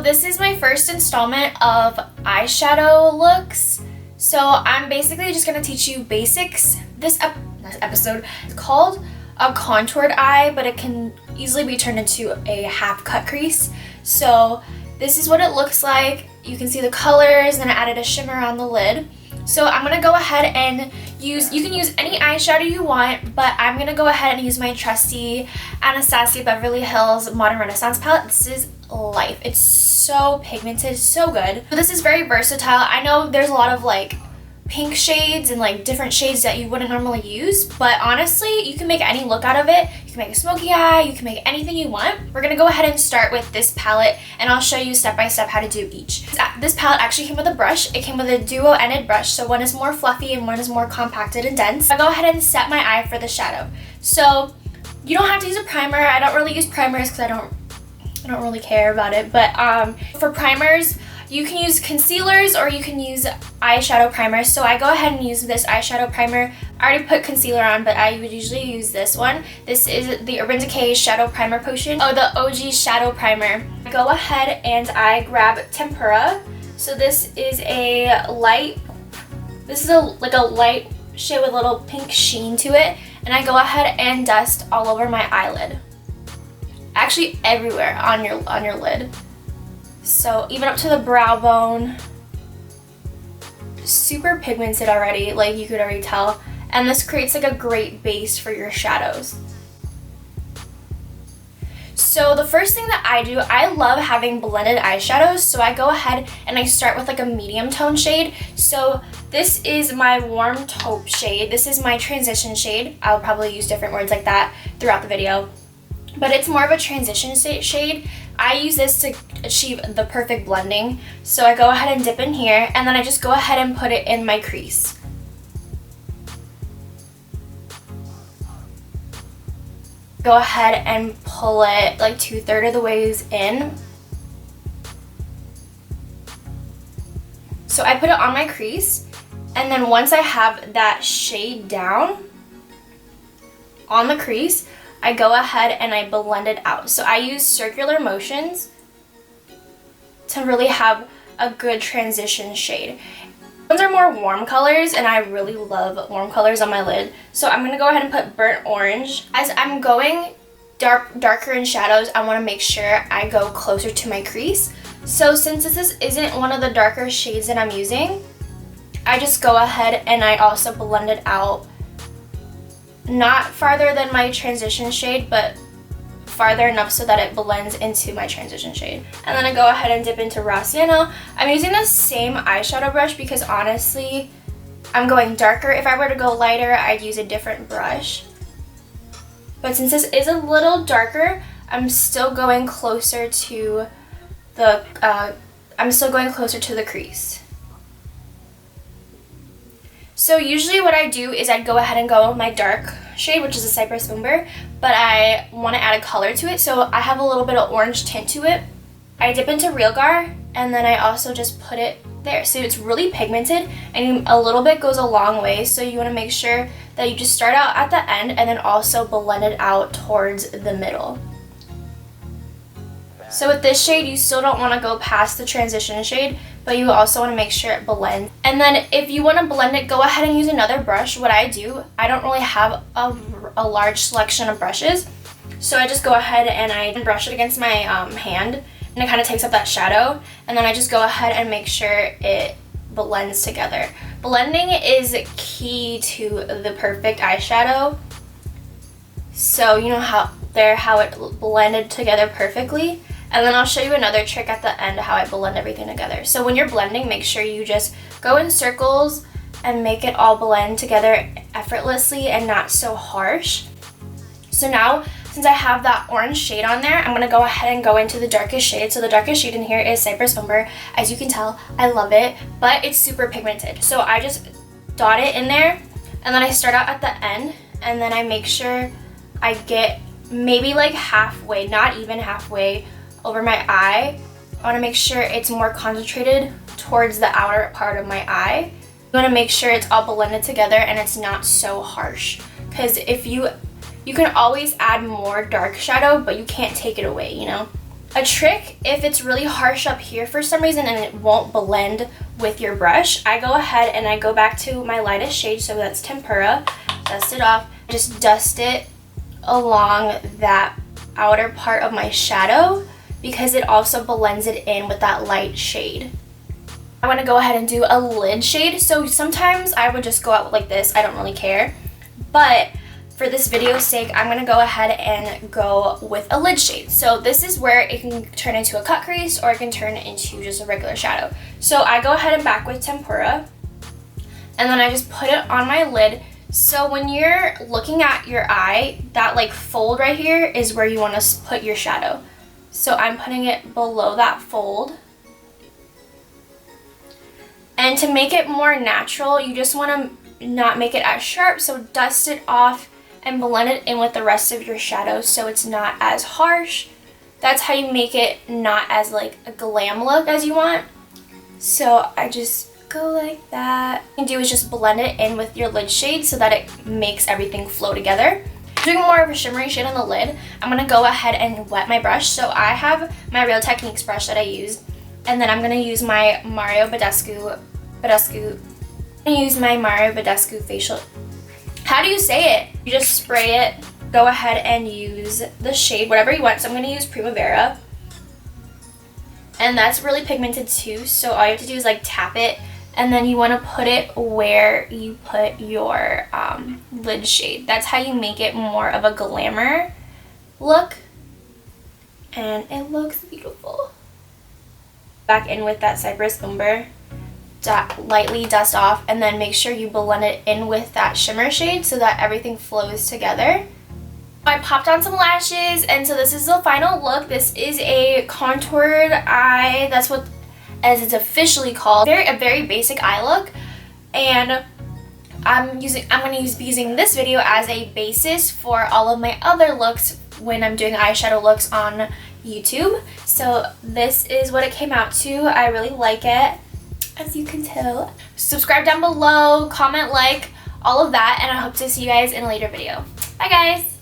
this is my first installment of eyeshadow looks. So I'm basically just gonna teach you basics. This episode is called a contoured eye, but it can easily be turned into a half cut crease. So this is what it looks like. You can see the colors, and I added a shimmer on the lid. So I'm gonna go ahead and you can use any eyeshadow you want, but I'm gonna go ahead and use my trusty Anastasia Beverly Hills Modern Renaissance palette. This is life. It's so pigmented, so good. So this is very versatile. I know there's a lot of like pink shades and like different shades that you wouldn't normally use, but honestly, you can make any look out of it. You can make a smoky eye, you can make anything you want. We're gonna go ahead and start with this palette, and I'll show you step by step how to do each. This palette actually came with a brush. It came with a duo-ended brush, so one is more fluffy and one is more compacted and dense. I'll go ahead and set my eye for the shadow. So you don't have to use a primer. I don't really use primers because I don't really care about it, but for primers, you can use concealers or you can use eyeshadow primers. So I go ahead and use this eyeshadow primer. I already put concealer on, but I would usually use this one. This is the Urban Decay Shadow Primer Potion. Oh, the OG Shadow Primer. I go ahead and I grab Tempera. So this is a light, like a light shade with a little pink sheen to it. And I go ahead and dust all over my eyelid. Actually everywhere on your lid. So even up to the brow bone. Super pigmented already, like you could already tell. And this creates like a great base for your shadows. So the first thing that I do, I love having blended eyeshadows. So I go ahead and I start with like a medium tone shade. So this is my warm taupe shade. This is my transition shade. I'll probably use different words like that throughout the video. But it's more of a transition shade. I use this to achieve the perfect blending. So I go ahead and dip in here, and then I just go ahead and put it in my crease. Go ahead and pull it like 2/3 of the ways in. So I put it on my crease, and then once I have that shade down on the crease, I go ahead and I blend it out. So I use circular motions to really have a good transition shade. Those are more warm colors, and I really love warm colors on my lid. So I'm gonna go ahead and put burnt orange. As I'm going darker in shadows, I wanna make sure I go closer to my crease. So since this isn't one of the darker shades that I'm using, I just go ahead and I also blend it out. Not farther than my transition shade, but farther enough so that it blends into my transition shade. And then I go ahead and dip into raw sienna. I'm using the same eyeshadow brush because honestly, I'm going darker. If I were to go lighter, I'd use a different brush. But since this is a little darker, I'm still going closer to the crease. So usually what I do is I'd go ahead and go with my dark shade, which is a Cyprus Umber, but I want to add a color to it, so I have a little bit of orange tint to it. I dip into Realgar, and then I also just put it there. So it's really pigmented, and a little bit goes a long way, so you want to make sure that you just start out at the end and then also blend it out towards the middle. So with this shade, you still don't want to go past the transition shade, but you also want to make sure it blends. And then if you want to blend it, go ahead and use another brush. What I do, I don't really have a large selection of brushes, so I just go ahead and I brush it against my hand, and it kind of takes up that shadow, and then I just go ahead and make sure it blends together. Blending is key to the perfect eyeshadow. So you know how it blended together perfectly. And then I'll show you another trick at the end how I blend everything together. So when you're blending, make sure you just go in circles and make it all blend together effortlessly and not so harsh. So now, since I have that orange shade on there, I'm going to go ahead and go into the darkest shade. So the darkest shade in here is Cyprus Umber. As you can tell, I love it, but it's super pigmented. So I just dot it in there, and then I start out at the end, and then I make sure I get maybe like halfway, not even halfway, over my eye. I want to make sure it's more concentrated towards the outer part of my eye. You want to make sure it's all blended together and it's not so harsh, because if you can always add more dark shadow, but you can't take it away, you know? A trick, if it's really harsh up here for some reason and it won't blend with your brush, I go ahead and I go back to my lightest shade, so that's Tempera, dust it off, just dust it along that outer part of my shadow because it also blends it in with that light shade. I want to go ahead and do a lid shade, so sometimes I would just go out like this, I don't really care, but for this video's sake, I'm going to go ahead and go with a lid shade. So this is where it can turn into a cut crease or it can turn into just a regular shadow. So I go ahead and back with Tempera and then I just put it on my lid. So when you're looking at your eye, that like fold right here is where you want to put your shadow. So I'm putting it below that fold. And to make it more natural, you just want to not make it as sharp, so dust it off and blend it in with the rest of your shadows so it's not as harsh. That's how you make it not as like a glam look as you want. So I just go like that. What you can do is just blend it in with your lid shade so that it makes everything flow together. Doing more of a shimmery shade on the lid, I'm going to go ahead and wet my brush. So I have my Real Techniques brush that I used, and then I'm going to use my Badescu facial. How do you say it? You just spray it, go ahead and use the shade, whatever you want. So I'm going to use Primavera. And that's really pigmented too, so all you have to do is like tap it, and then you want to put it where you put your lid shade. That's how you make it more of a glamour look. And it looks beautiful. Back in with that Cyprus Umber. Lightly dust off and then make sure you blend it in with that shimmer shade so that everything flows together. I popped on some lashes, and so this is the final look. This is a contoured eye. That's what, as it's officially called, a very basic eye look. And I'm going to be using this video as a basis for all of my other looks when I'm doing eyeshadow looks on YouTube. So this is what it came out to. I really like it, as you can tell. Subscribe down below, comment, like, all of that, and I hope to see you guys in a later video. Bye guys!